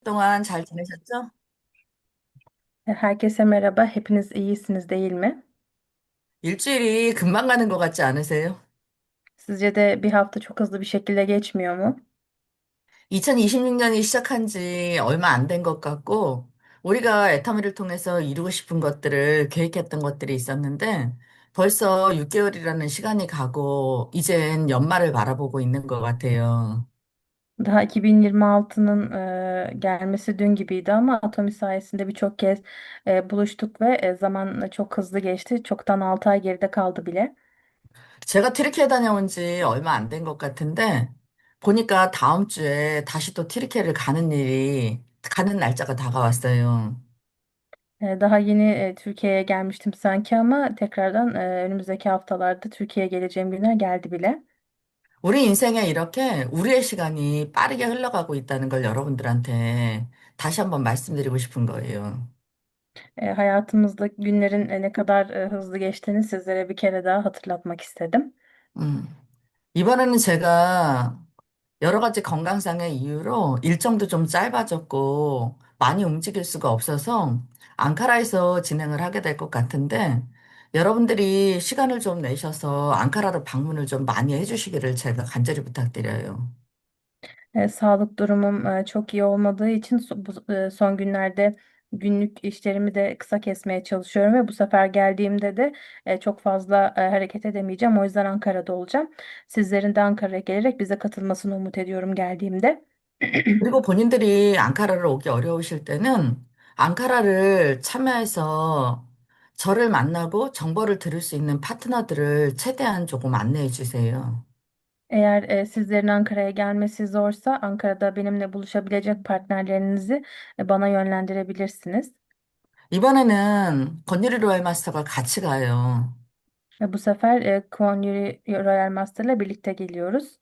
동안 잘 지내셨죠? Herkese merhaba. Hepiniz iyisiniz değil mi? 일주일이 금방 가는 것 같지 않으세요? Sizce de bir hafta çok hızlı bir şekilde geçmiyor mu? 2026년이 시작한 지 얼마 안 된 것 같고, 우리가 애터미를 통해서 이루고 싶은 것들을 계획했던 것들이 있었는데, 벌써 6개월이라는 시간이 가고, 이젠 연말을 바라보고 있는 것 같아요. Daha 2026'nın gelmesi dün gibiydi ama Atomi sayesinde birçok kez buluştuk ve zaman çok hızlı geçti. Çoktan 6 ay geride kaldı bile. 제가 튀르키예 다녀온 지 얼마 안 된 것 같은데, 보니까 다음 주에 다시 또 튀르키예를 가는 날짜가 다가왔어요. Daha yeni Türkiye'ye gelmiştim sanki ama tekrardan önümüzdeki haftalarda Türkiye'ye geleceğim günler geldi bile. 우리 인생에 이렇게 우리의 시간이 빠르게 흘러가고 있다는 걸 여러분들한테 다시 한번 말씀드리고 싶은 거예요. Hayatımızda günlerin ne kadar hızlı geçtiğini sizlere bir kere daha hatırlatmak istedim. 음. 이번에는 제가 여러 가지 건강상의 이유로 일정도 좀 짧아졌고 많이 움직일 수가 없어서 앙카라에서 진행을 하게 될 것 같은데 여러분들이 시간을 좀 내셔서 앙카라로 방문을 좀 많이 해주시기를 제가 간절히 부탁드려요. Sağlık durumum çok iyi olmadığı için son günlerde günlük işlerimi de kısa kesmeye çalışıyorum ve bu sefer geldiğimde de çok fazla hareket edemeyeceğim. O yüzden Ankara'da olacağım. Sizlerin de Ankara'ya gelerek bize katılmasını umut ediyorum geldiğimde. 그리고 본인들이 앙카라를 오기 어려우실 때는 앙카라를 참여해서 저를 만나고 정보를 들을 수 있는 파트너들을 최대한 조금 안내해 주세요. Eğer sizlerin Ankara'ya gelmesi zorsa Ankara'da benimle buluşabilecek partnerlerinizi bana yönlendirebilirsiniz. 이번에는 건유리 로얄 마스터가 같이 ga요. Bu sefer Conjury Royal Master'la birlikte geliyoruz.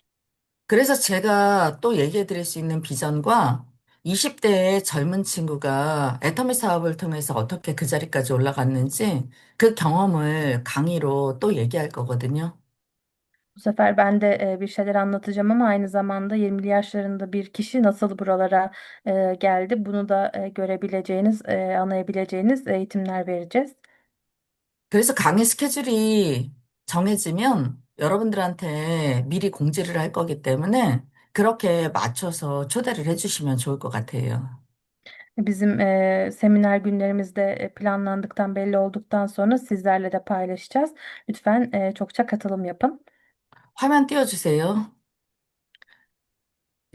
그래서 제가 또 얘기해 드릴 수 있는 비전과 20대의 젊은 친구가 애터미 사업을 통해서 어떻게 그 자리까지 올라갔는지 그 경험을 강의로 또 얘기할 거거든요. Bu sefer ben de bir şeyler anlatacağım ama aynı zamanda 20'li yaşlarında bir kişi nasıl buralara geldi bunu da görebileceğiniz, anlayabileceğiniz eğitimler vereceğiz. 그래서 강의 스케줄이 정해지면 여러분들한테 미리 공지를 할 거기 때문에 그렇게 맞춰서 초대를 해주시면 좋을 것 같아요. Bizim seminer günlerimiz de planlandıktan belli olduktan sonra sizlerle de paylaşacağız. Lütfen çokça katılım yapın. 화면 띄워주세요.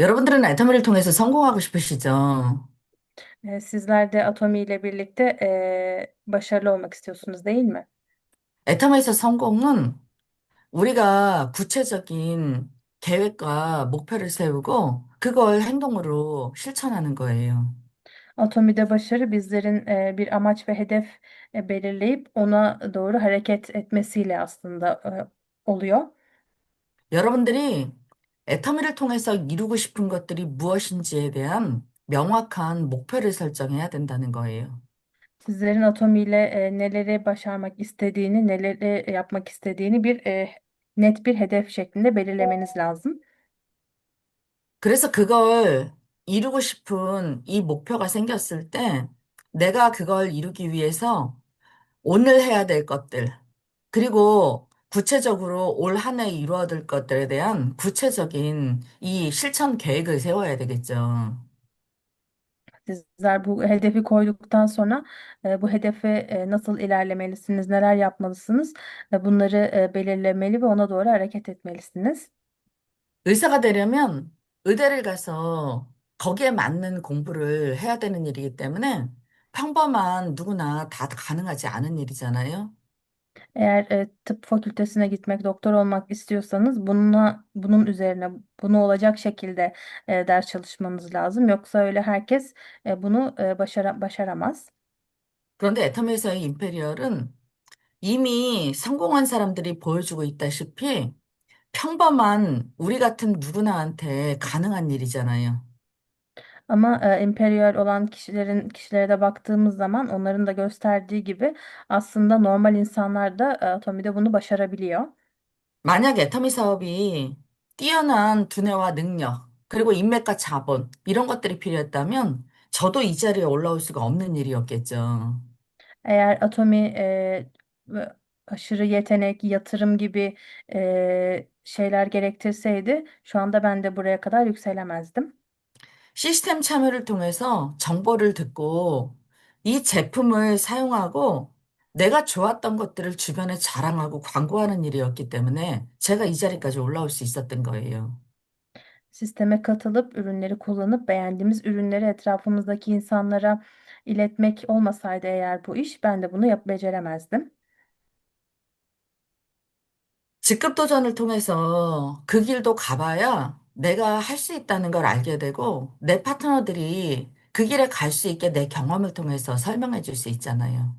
여러분들은 애터미를 통해서 성공하고 싶으시죠? Sizler de Atomi ile birlikte başarılı olmak istiyorsunuz değil mi? 애터미에서 성공은 우리가 구체적인 계획과 목표를 세우고 그걸 행동으로 실천하는 거예요. Atomide başarı bizlerin bir amaç ve hedef belirleyip ona doğru hareket etmesiyle aslında oluyor. 여러분들이 애터미를 통해서 이루고 싶은 것들이 무엇인지에 대한 명확한 목표를 설정해야 된다는 거예요. Sizlerin atomiyle neleri başarmak istediğini, neleri yapmak istediğini bir net bir hedef şeklinde belirlemeniz lazım. 그래서 그걸 이루고 싶은 이 목표가 생겼을 때 내가 그걸 이루기 위해서 오늘 해야 될 것들, 그리고 구체적으로 올 한 해 이루어야 될 것들에 대한 구체적인 이 실천 계획을 세워야 되겠죠. Sizler bu hedefi koyduktan sonra bu hedefe nasıl ilerlemelisiniz, neler yapmalısınız, bunları belirlemeli ve ona doğru hareket etmelisiniz. 의사가 되려면 의대를 가서 거기에 맞는 공부를 해야 되는 일이기 때문에 평범한 누구나 다 가능하지 않은 일이잖아요. Eğer tıp fakültesine gitmek, doktor olmak istiyorsanız bunun üzerine, bunu olacak şekilde ders çalışmanız lazım. Yoksa öyle herkes bunu başaramaz. 그런데 애터미에서의 임페리얼은 이미 성공한 사람들이 보여주고 있다시피 평범한 우리 같은 누구나한테 가능한 일이잖아요. Ama emperyal olan kişilere de baktığımız zaman onların da gösterdiği gibi aslında normal insanlar da atomide bunu başarabiliyor. 만약 애터미 사업이 뛰어난 두뇌와 능력, 그리고 인맥과 자본, 이런 것들이 필요했다면 저도 이 자리에 올라올 수가 없는 일이었겠죠. Eğer Atomi ve aşırı yetenek, yatırım gibi şeyler gerektirseydi şu anda ben de buraya kadar yükselemezdim. 시스템 참여를 통해서 정보를 듣고 이 제품을 사용하고 내가 좋았던 것들을 주변에 자랑하고 광고하는 일이었기 때문에 제가 이 자리까지 올라올 수 있었던 거예요. Sisteme katılıp ürünleri kullanıp beğendiğimiz ürünleri etrafımızdaki insanlara iletmek olmasaydı eğer bu iş ben de bunu beceremezdim. 직급 도전을 통해서 그 길도 가봐야 내가 할 수 있다는 걸 알게 되고 내 파트너들이 그 길에 갈 수 있게 내 경험을 통해서 설명해 줄 수 있잖아요.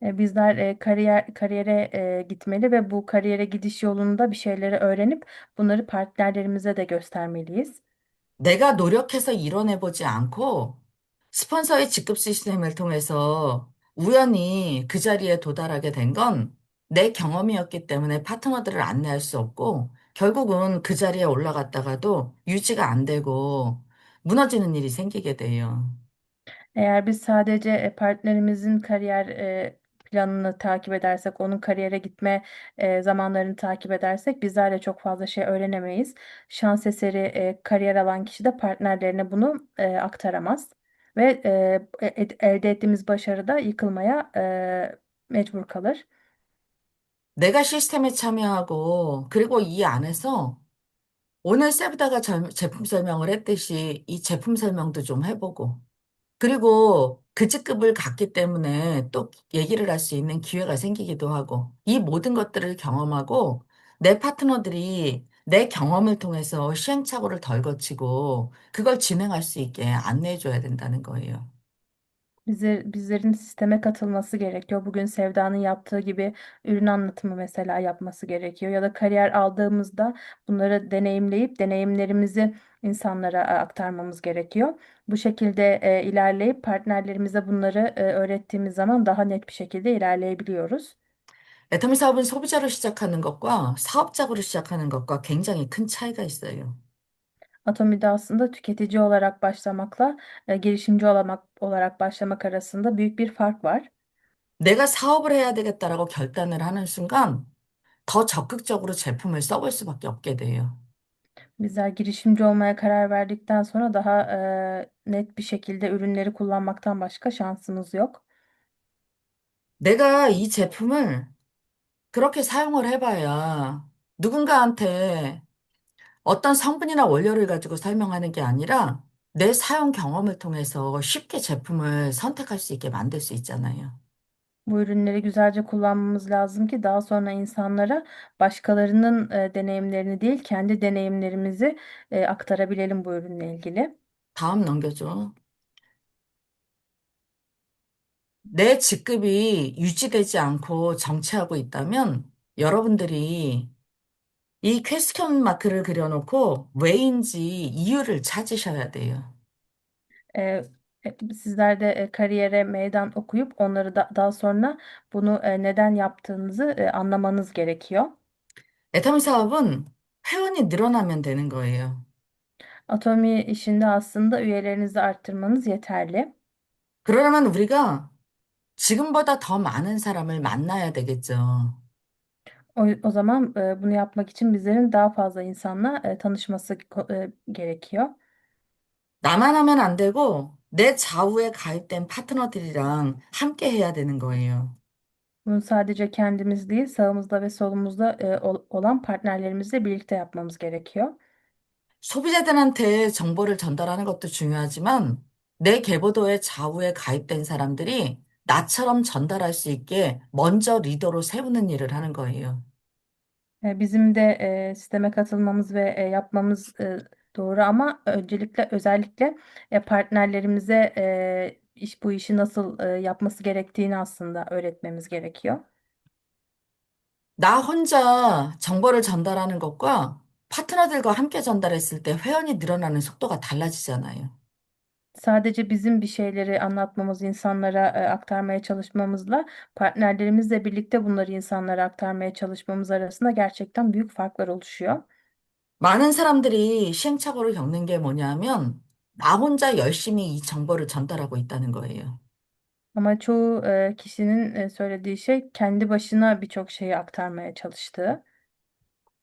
Bizler kariyere gitmeli ve bu kariyere gidiş yolunda bir şeyleri öğrenip bunları partnerlerimize de göstermeliyiz. 내가 노력해서 이뤄내보지 않고 스폰서의 직급 시스템을 통해서 우연히 그 자리에 도달하게 된 건 내 경험이었기 때문에 파트너들을 안내할 수 없고 결국은 그 자리에 올라갔다가도 유지가 안 되고 무너지는 일이 생기게 돼요. Eğer biz sadece partnerimizin kariyer planını takip edersek, onun kariyere gitme zamanlarını takip edersek bizler de çok fazla şey öğrenemeyiz. Şans eseri kariyer alan kişi de partnerlerine bunu aktaramaz ve elde ettiğimiz başarı da yıkılmaya mecbur kalır. 내가 시스템에 참여하고 그리고 이 안에서 오늘 세브다가 제품 설명을 했듯이 이 제품 설명도 좀 해보고 그리고 그 직급을 갖기 때문에 또 얘기를 할 수 있는 기회가 생기기도 하고, 이 모든 것들을 경험하고, 내 파트너들이 내 경험을 통해서 시행착오를 덜 거치고, 그걸 진행할 수 있게 안내해 줘야 된다는 거예요. Bizlerin sisteme katılması gerekiyor. Bugün Sevda'nın yaptığı gibi ürün anlatımı mesela yapması gerekiyor. Ya da kariyer aldığımızda bunları deneyimleyip deneyimlerimizi insanlara aktarmamız gerekiyor. Bu şekilde ilerleyip partnerlerimize bunları öğrettiğimiz zaman daha net bir şekilde ilerleyebiliyoruz. 애터미 사업은 소비자로 시작하는 것과 사업적으로 시작하는 것과 굉장히 큰 차이가 있어요. Atomi'de aslında tüketici olarak başlamakla girişimci olarak başlamak arasında büyük bir fark var. 내가 사업을 해야 되겠다라고 결단을 하는 순간, 더 적극적으로 제품을 써볼 수밖에 없게 돼요. Bizler girişimci olmaya karar verdikten sonra daha net bir şekilde ürünleri kullanmaktan başka şansımız yok. 내가 이 제품을 그렇게 사용을 해봐야 누군가한테 어떤 성분이나 원료를 가지고 설명하는 게 아니라 내 사용 경험을 통해서 쉽게 제품을 선택할 수 있게 만들 수 있잖아요. Bu ürünleri güzelce kullanmamız lazım ki daha sonra insanlara başkalarının deneyimlerini değil kendi deneyimlerimizi aktarabilelim bu ürünle ilgili. 다음 넘겨줘. 내 직급이 유지되지 않고 정체하고 있다면 여러분들이 이 퀘스천 마크를 그려놓고 왜인지 이유를 찾으셔야 돼요. E, Sizler de kariyere meydan okuyup onları daha sonra bunu neden yaptığınızı anlamanız gerekiyor. 애터미 사업은 회원이 늘어나면 되는 거예요. Atomi işinde aslında üyelerinizi arttırmanız yeterli. 그러려면 우리가 지금보다 더 많은 사람을 만나야 되겠죠. O zaman bunu yapmak için bizlerin daha fazla insanla tanışması gerekiyor. 나만 하면 안 되고 내 좌우에 가입된 파트너들이랑 함께 해야 되는 거예요. Bunu sadece kendimiz değil, sağımızda ve solumuzda olan partnerlerimizle birlikte yapmamız gerekiyor. 소비자들한테 정보를 전달하는 것도 중요하지만 내 계보도의 좌우에 가입된 사람들이 나처럼 전달할 수 있게 먼저 리더로 세우는 일을 하는 거예요. Bizim de sisteme katılmamız ve yapmamız doğru ama özellikle partnerlerimize bu işi nasıl yapması gerektiğini aslında öğretmemiz gerekiyor. 나 혼자 정보를 전달하는 것과 파트너들과 함께 전달했을 때 회원이 늘어나는 속도가 달라지잖아요. Sadece bizim bir şeyleri anlatmamız, insanlara aktarmaya çalışmamızla partnerlerimizle birlikte bunları insanlara aktarmaya çalışmamız arasında gerçekten büyük farklar oluşuyor. 많은 사람들이 시행착오를 겪는 게 뭐냐면 나 혼자 열심히 이 정보를 전달하고 있다는 거예요. Ama çoğu kişinin söylediği şey kendi başına birçok şeyi aktarmaya çalıştığı.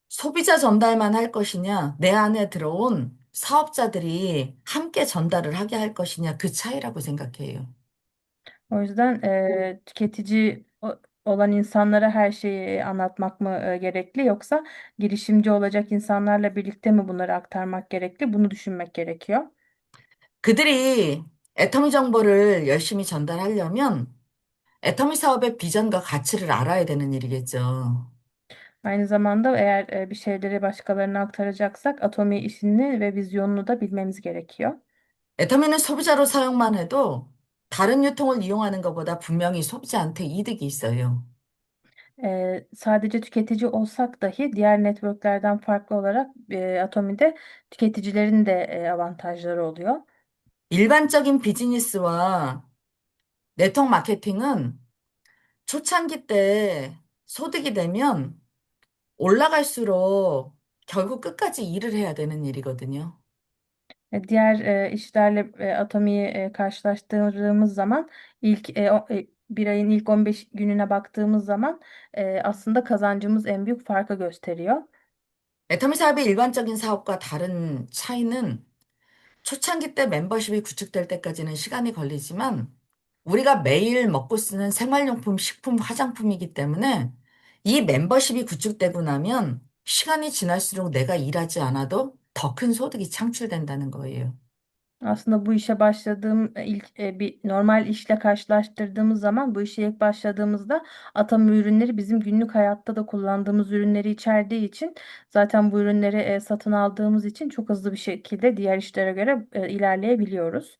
소비자 전달만 할 것이냐, 내 안에 들어온 사업자들이 함께 전달을 하게 할 것이냐, 그 차이라고 생각해요. O yüzden tüketici olan insanlara her şeyi anlatmak mı gerekli yoksa girişimci olacak insanlarla birlikte mi bunları aktarmak gerekli? Bunu düşünmek gerekiyor. 그들이 애터미 정보를 열심히 전달하려면 애터미 사업의 비전과 가치를 알아야 되는 일이겠죠. Aynı zamanda eğer bir şeyleri başkalarına aktaracaksak atomi işini ve vizyonunu da bilmemiz gerekiyor. 애터미는 소비자로 사용만 해도 다른 유통을 이용하는 것보다 분명히 소비자한테 이득이 있어요. Sadece tüketici olsak dahi diğer networklerden farklı olarak Atomi'de tüketicilerin de avantajları oluyor. 일반적인 비즈니스와 네트워크 마케팅은 초창기 때 소득이 되면 올라갈수록 결국 끝까지 일을 해야 되는 일이거든요. Diğer işlerle Atomi'yi karşılaştırdığımız zaman bir ayın ilk 15 gününe baktığımız zaman aslında kazancımız en büyük farkı gösteriyor. 애터미 사업의 일반적인 사업과 다른 차이는 초창기 때 멤버십이 구축될 때까지는 시간이 걸리지만 우리가 매일 먹고 쓰는 생활용품, 식품, 화장품이기 때문에 이 멤버십이 구축되고 na면 시간이 지날수록 내가 일하지 않아도 더 큰 소득이 창출된다는 거예요. Aslında bu işe başladığım bir normal işle karşılaştırdığımız zaman bu işe ilk başladığımızda Atomi ürünleri bizim günlük hayatta da kullandığımız ürünleri içerdiği için zaten bu ürünleri satın aldığımız için çok hızlı bir şekilde diğer işlere göre ilerleyebiliyoruz.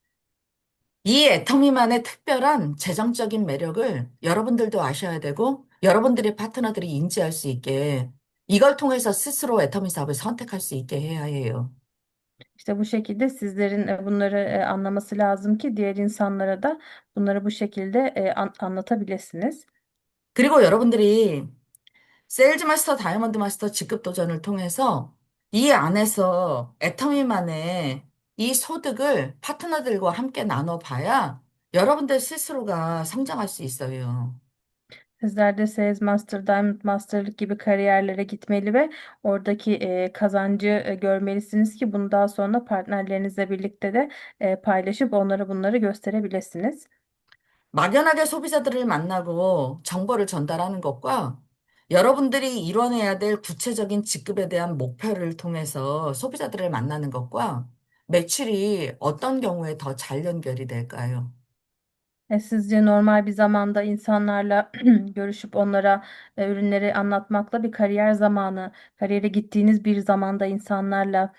이 애터미만의 특별한 재정적인 매력을 여러분들도 아셔야 되고 여러분들의 파트너들이 인지할 수 있게 이걸 통해서 스스로 애터미 사업을 선택할 수 있게 해야 해요. İşte bu şekilde sizlerin bunları anlaması lazım ki diğer insanlara da bunları bu şekilde anlatabilirsiniz. 그리고 여러분들이 세일즈 마스터, 다이아몬드 마스터 직급 도전을 통해서 이 안에서 애터미만의 이 sodık을 파트너들과 함께 나눠봐야 여러분들 스스로가 성장할 수 있어요. Sizler de Sales Master, Diamond Master'lık gibi kariyerlere gitmeli ve oradaki kazancı görmelisiniz ki bunu daha sonra partnerlerinizle birlikte de paylaşıp onlara bunları gösterebilirsiniz. 막연하게 소비자들을 만나고 정보를 전달하는 것과 여러분들이 이뤄내야 될 구체적인 직급에 대한 목표를 통해서 소비자들을 만나는 것과 매출이 어떤 경우에 더 잘 연결이 될까요? Sizce normal bir zamanda insanlarla görüşüp onlara ürünleri anlatmakla bir kariyer zamanı, kariyere gittiğiniz bir zamanda insanlarla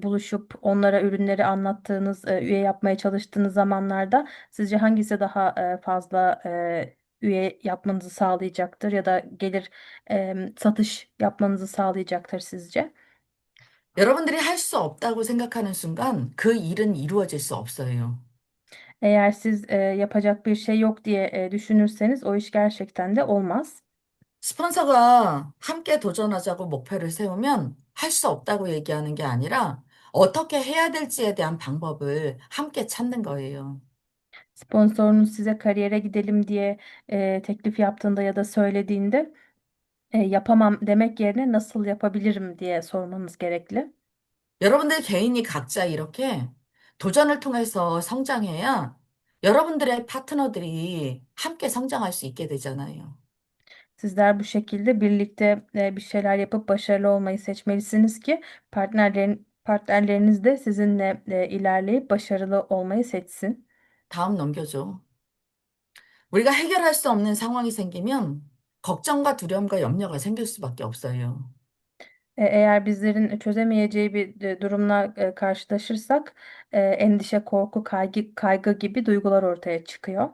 buluşup onlara ürünleri anlattığınız, üye yapmaya çalıştığınız zamanlarda sizce hangisi daha fazla üye yapmanızı sağlayacaktır ya da gelir satış yapmanızı sağlayacaktır sizce? 여러분들이 할 수 없다고 생각하는 순간 그 일은 이루어질 수 없어요. Eğer siz yapacak bir şey yok diye düşünürseniz o iş gerçekten de olmaz. 스폰서가 함께 도전하자고 목표를 세우면 할 수 없다고 얘기하는 게 아니라 어떻게 해야 될지에 대한 방법을 함께 찾는 거예요. Sponsorunuz size kariyere gidelim diye teklif yaptığında ya da söylediğinde yapamam demek yerine nasıl yapabilirim diye sormanız gerekli. 여러분들 개인이 각자 이렇게 도전을 통해서 성장해야 여러분들의 파트너들이 함께 성장할 수 있게 되잖아요. Sizler bu şekilde birlikte bir şeyler yapıp başarılı olmayı seçmelisiniz ki partnerleriniz de sizinle ilerleyip başarılı olmayı seçsin. 다음 넘겨줘. 우리가 해결할 수 없는 상황이 생기면 걱정과 두려움과 염려가 생길 수밖에 없어요. Eğer bizlerin çözemeyeceği bir durumla karşılaşırsak endişe, korku, kaygı gibi duygular ortaya çıkıyor.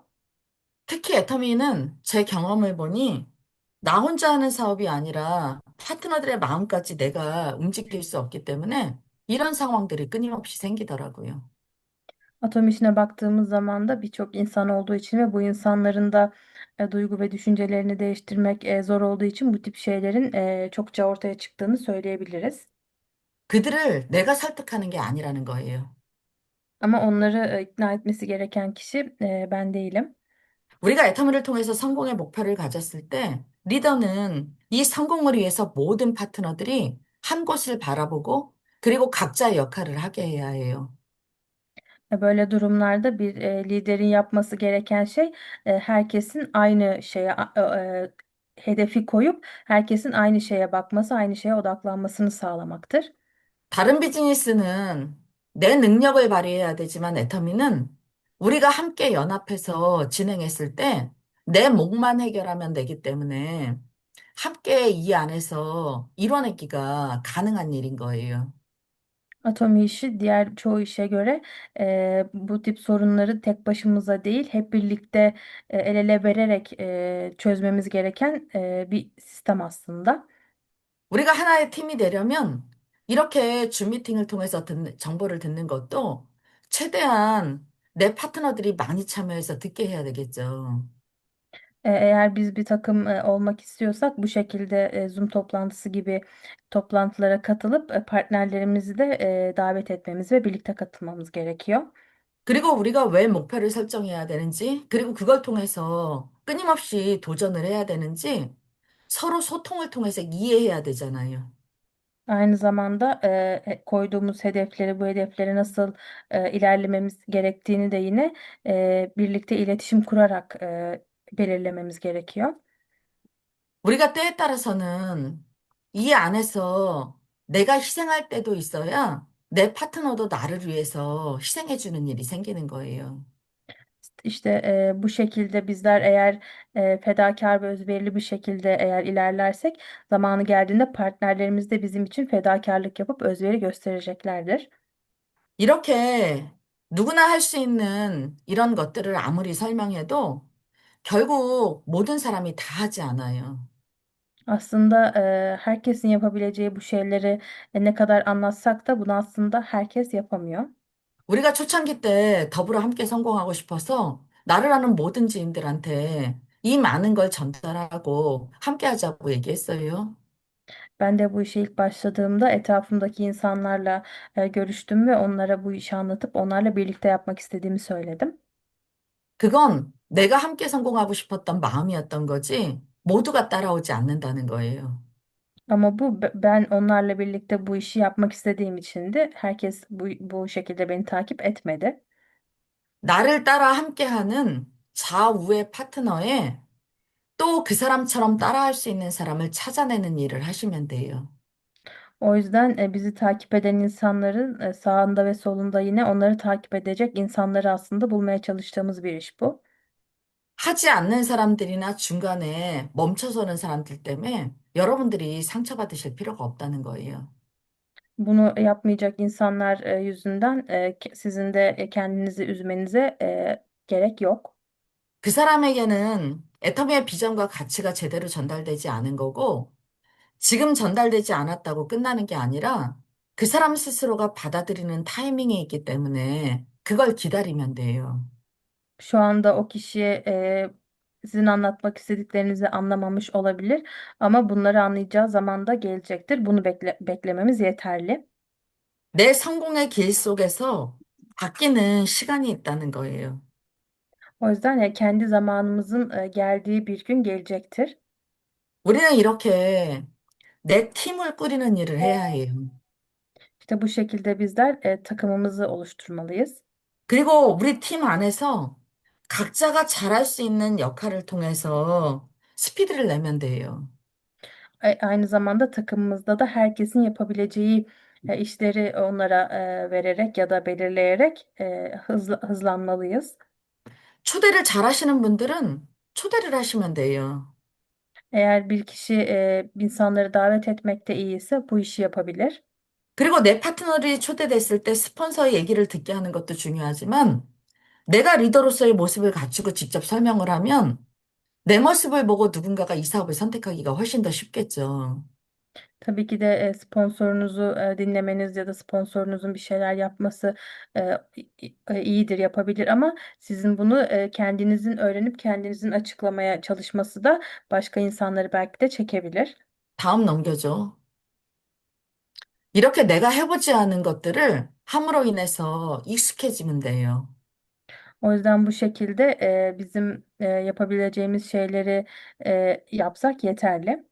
특히 애터미는 제 경험을 보니 나 혼자 하는 사업이 아니라 파트너들의 마음까지 내가 움직일 수 없기 때문에 이런 상황들이 끊임없이 생기더라고요. Atom işine baktığımız zaman da birçok insan olduğu için ve bu insanların da duygu ve düşüncelerini değiştirmek zor olduğu için bu tip şeylerin çokça ortaya çıktığını söyleyebiliriz. 그들을 내가 설득하는 게 아니라는 거예요. Ama onları ikna etmesi gereken kişi ben değilim. 우리가 애터미를 통해서 성공의 목표를 가졌을 때 리더는 이 성공을 위해서 모든 파트너들이 한 곳을 바라보고 그리고 각자의 역할을 하게 해야 해요. Böyle durumlarda bir liderin yapması gereken şey herkesin aynı şeye hedefi koyup herkesin aynı şeye bakması, aynı şeye odaklanmasını sağlamaktır. 다른 비즈니스는 내 능력을 발휘해야 되지만 애터미는 우리가 함께 연합해서 진행했을 때 내 몫만 해결하면 되기 때문에 함께 이 안에서 이뤄내기가 가능한 일인 거예요. Atomi işi diğer çoğu işe göre bu tip sorunları tek başımıza değil, hep birlikte el ele vererek çözmemiz gereken bir sistem aslında. 우리가 하나의 팀이 되려면 이렇게 줌 미팅을 통해서 정보를 듣는 것도 최대한 내 파트너들이 많이 참여해서 듣게 해야 되겠죠. Eğer biz bir takım olmak istiyorsak bu şekilde Zoom toplantısı gibi toplantılara katılıp partnerlerimizi de davet etmemiz ve birlikte katılmamız gerekiyor. 그리고 우리가 왜 목표를 설정해야 되는지, 그리고 그걸 통해서 끊임없이 도전을 해야 되는지 서로 소통을 통해서 이해해야 되잖아요. Aynı zamanda koyduğumuz hedefleri, bu hedefleri nasıl ilerlememiz gerektiğini de yine birlikte iletişim kurarak belirlememiz gerekiyor. 우리가 때에 따라서는 이 안에서 내가 희생할 때도 있어야 내 파트너도 나를 위해서 희생해주는 일이 생기는 거예요. İşte bu şekilde bizler eğer fedakar ve özverili bir şekilde eğer ilerlersek zamanı geldiğinde partnerlerimiz de bizim için fedakarlık yapıp özveri göstereceklerdir. 이렇게 누구나 할 수 있는 이런 것들을 아무리 설명해도 결국 모든 사람이 다 하지 않아요. Aslında herkesin yapabileceği bu şeyleri ne kadar anlatsak da bunu aslında herkes yapamıyor. 우리가 초창기 때 더불어 함께 성공하고 싶어서 나를 아는 모든 지인들한테 이 많은 걸 전달하고 함께 하자고 얘기했어요. Ben de bu işe ilk başladığımda etrafımdaki insanlarla görüştüm ve onlara bu işi anlatıp onlarla birlikte yapmak istediğimi söyledim. 그건 내가 함께 성공하고 싶었던 마음이었던 거지 모두가 따라오지 않는다는 거예요. Ama ben onlarla birlikte bu işi yapmak istediğim içindi. Herkes bu şekilde beni takip etmedi. 나를 따라 함께하는 좌우의 파트너에 또 그 사람처럼 따라할 수 있는 사람을 찾아내는 일을 하시면 돼요. O yüzden bizi takip eden insanların sağında ve solunda yine onları takip edecek insanları aslında bulmaya çalıştığımız bir iş bu. 하지 않는 사람들이나 중간에 멈춰서는 사람들 때문에 여러분들이 상처받으실 필요가 없다는 거예요. Bunu yapmayacak insanlar yüzünden sizin de kendinizi üzmenize gerek yok. 그 사람에게는 애터미의 비전과 가치가 제대로 전달되지 않은 거고, 지금 전달되지 않았다고 끝나는 게 아니라 그 사람 스스로가 받아들이는 타이밍이 있기 때문에 그걸 기다리면 돼요. Şu anda o kişiye sizin anlatmak istediklerinizi anlamamış olabilir ama bunları anlayacağı zaman da gelecektir. Bunu beklememiz yeterli. 내 성공의 길 속에서 바뀌는 시간이 있다는 거예요. O yüzden kendi zamanımızın geldiği bir gün gelecektir. 우리는 이렇게 내 팀을 꾸리는 일을 해야 해요. İşte bu şekilde bizler takımımızı oluşturmalıyız. 그리고 우리 팀 안에서 각자가 잘할 수 있는 역할을 통해서 스피드를 내면 돼요. Aynı zamanda takımımızda da herkesin yapabileceği işleri onlara vererek ya da belirleyerek hızlanmalıyız. 초대를 잘하시는 분들은 초대를 하시면 돼요. Eğer bir kişi insanları davet etmekte iyiyse bu işi yapabilir. 그리고 내 파트너들이 초대됐을 때 스폰서의 얘기를 듣게 하는 것도 중요하지만 내가 리더로서의 모습을 갖추고 직접 설명을 하면 내 모습을 보고 누군가가 이 사업을 선택하기가 훨씬 더 쉽겠죠. Tabii ki de sponsorunuzu dinlemeniz ya da sponsorunuzun bir şeyler yapması iyidir, yapabilir ama sizin bunu kendinizin öğrenip kendinizin açıklamaya çalışması da başka insanları belki de çekebilir. 다음 넘겨줘. 이렇게 내가 해보지 않은 것들을 함으로 인해서 익숙해지면 돼요. O yüzden bu şekilde bizim yapabileceğimiz şeyleri yapsak yeterli.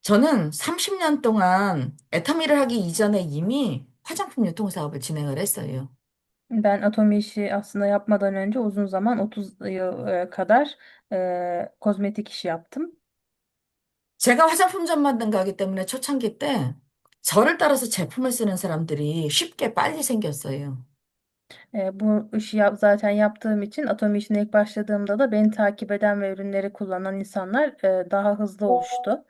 저는 30년 동안 애터미를 하기 이전에 이미 화장품 유통 사업을 진행을 했어요. Ben Atomi işi aslında yapmadan önce uzun zaman 30 yıl kadar kozmetik işi yaptım. 제가 화장품 전문가이기 때문에 초창기 때 저를 따라서 제품을 쓰는 사람들이 쉽게 빨리 생겼어요. Bu işi zaten yaptığım için Atomi işine ilk başladığımda da beni takip eden ve ürünleri kullanan insanlar daha hızlı oluştu.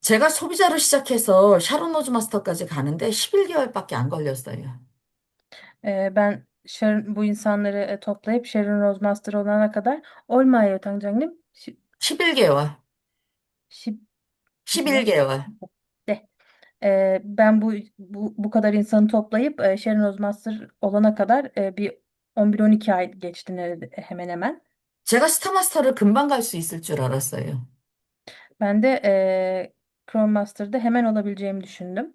제가 소비자로 시작해서 샤론 로즈 마스터까지 가는데 11개월밖에 안 걸렸어요. Ben bu insanları toplayıp Sharon Rose Master olana kadar olmayo 당장님. 11개월. 10 11개월. de. Ben bu kadar insanı toplayıp Sharon Rose Master olana kadar bir 11-12 ay geçti hemen hemen. 제가 스타마스터를 금방 갈 수 있을 줄 알았어요. Ben de Chrome Master'da hemen olabileceğimi düşündüm.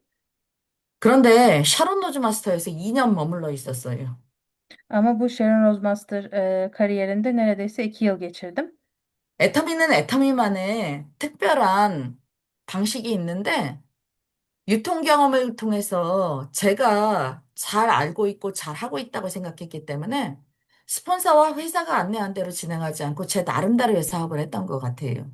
그런데 샤론 로즈 마스터에서 2년 머물러 있었어요. Ama bu Sharon Rose Master kariyerinde neredeyse 2 yıl geçirdim. 애터미는 애터미만의 특별한 방식이 있는데 유통 경험을 통해서 제가 잘 알고 있고 잘 하고 있다고 생각했기 때문에 스폰서와 회사가 안내한 대로 진행하지 않고 제 나름대로의 사업을 했던 것 같아요.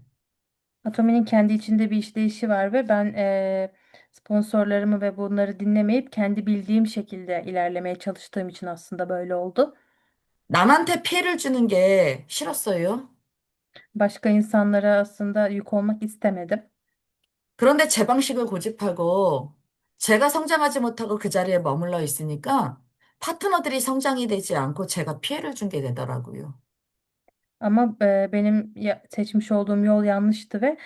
Atomi'nin kendi içinde bir işleyişi var ve ben sponsorlarımı ve bunları dinlemeyip kendi bildiğim şekilde ilerlemeye çalıştığım için aslında böyle oldu. 남한테 피해를 주는 게 싫었어요. Başka insanlara aslında yük olmak istemedim. 그런데 제 방식을 고집하고 제가 성장하지 못하고 그 자리에 머물러 있으니까 파트너들이 성장이 되지 않고 제가 피해를 준 게 되더라고요. Ama benim seçmiş olduğum yol yanlıştı ve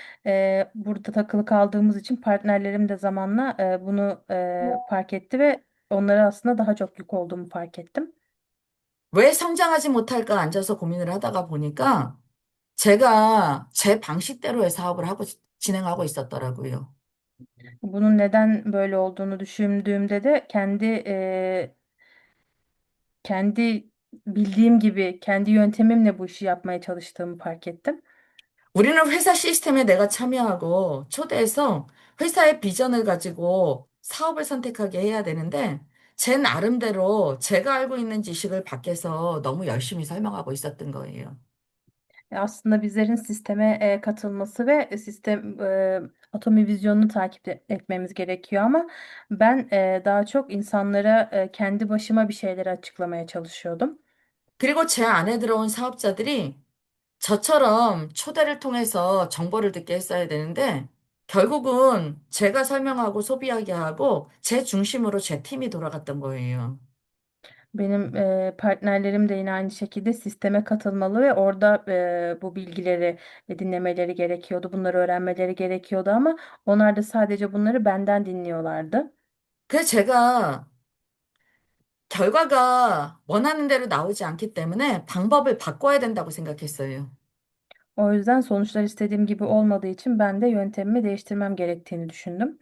burada takılı kaldığımız için partnerlerim de zamanla bunu fark etti ve onlara aslında daha çok yük olduğumu fark ettim. 왜 성장하지 못할까 앉아서 고민을 하다가 보니까 제가 제 방식대로의 사업을 하고 진행하고 있었더라고요. Bunun neden böyle olduğunu düşündüğümde de kendi bildiğim gibi kendi yöntemimle bu işi yapmaya çalıştığımı fark ettim. 우리는 회사 시스템에 내가 참여하고 초대해서 회사의 비전을 가지고 사업을 선택하게 해야 되는데 제 나름대로 제가 알고 있는 지식을 밖에서 너무 열심히 설명하고 있었던 거예요. Aslında bizlerin sisteme katılması ve sistem atomi vizyonunu etmemiz gerekiyor ama ben daha çok insanlara kendi başıma bir şeyleri açıklamaya çalışıyordum. 그리고 제 안에 들어온 사업자들이 저처럼 초대를 통해서 정보를 듣게 했어야 되는데 결국은 제가 설명하고 소비하게 하고 제 중심으로 제 팀이 돌아갔던 거예요. Benim partnerlerim de yine aynı şekilde sisteme katılmalı ve orada bu bilgileri dinlemeleri gerekiyordu. Bunları öğrenmeleri gerekiyordu ama onlar da sadece bunları benden dinliyorlardı. 그래서 제가 결과가 원하는 대로 나오지 않기 때문에 방법을 바꿔야 된다고 생각했어요. O yüzden sonuçlar istediğim gibi olmadığı için ben de yöntemimi değiştirmem gerektiğini düşündüm.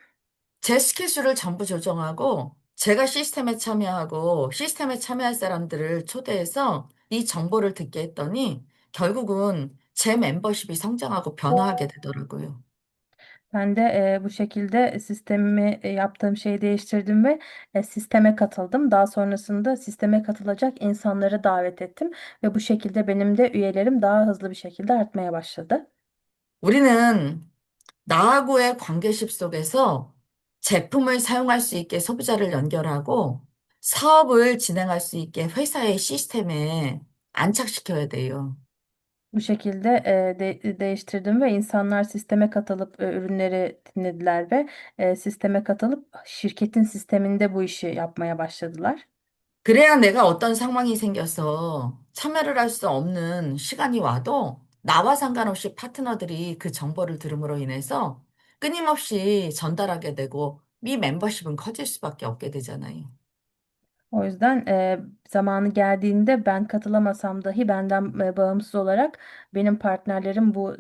제 스케줄을 전부 조정하고 제가 시스템에 참여하고 시스템에 참여할 사람들을 초대해서 이 정보를 듣게 했더니 결국은 제 멤버십이 성장하고 변화하게 되더라고요. Ben de bu şekilde sistemimi yaptığım şeyi değiştirdim ve sisteme katıldım. Daha sonrasında sisteme katılacak insanları davet ettim ve bu şekilde benim de üyelerim daha hızlı bir şekilde artmaya başladı. 우리는 나하고의 관계십 속에서 제품을 사용할 수 있게 소비자를 연결하고 사업을 진행할 수 있게 회사의 시스템에 안착시켜야 돼요. Bu şekilde değiştirdim ve insanlar sisteme katılıp ürünleri dinlediler ve sisteme katılıp şirketin sisteminde bu işi yapmaya başladılar. 그래야 내가 어떤 상황이 생겨서 참여를 할 수 없는 시간이 와도 나와 상관없이 파트너들이 그 정보를 들음으로 인해서 끊임없이 전달하게 되고 미 멤버십은 커질 수밖에 없게 되잖아요. O yüzden zamanı geldiğinde ben katılamasam dahi benden bağımsız olarak benim partnerlerim bu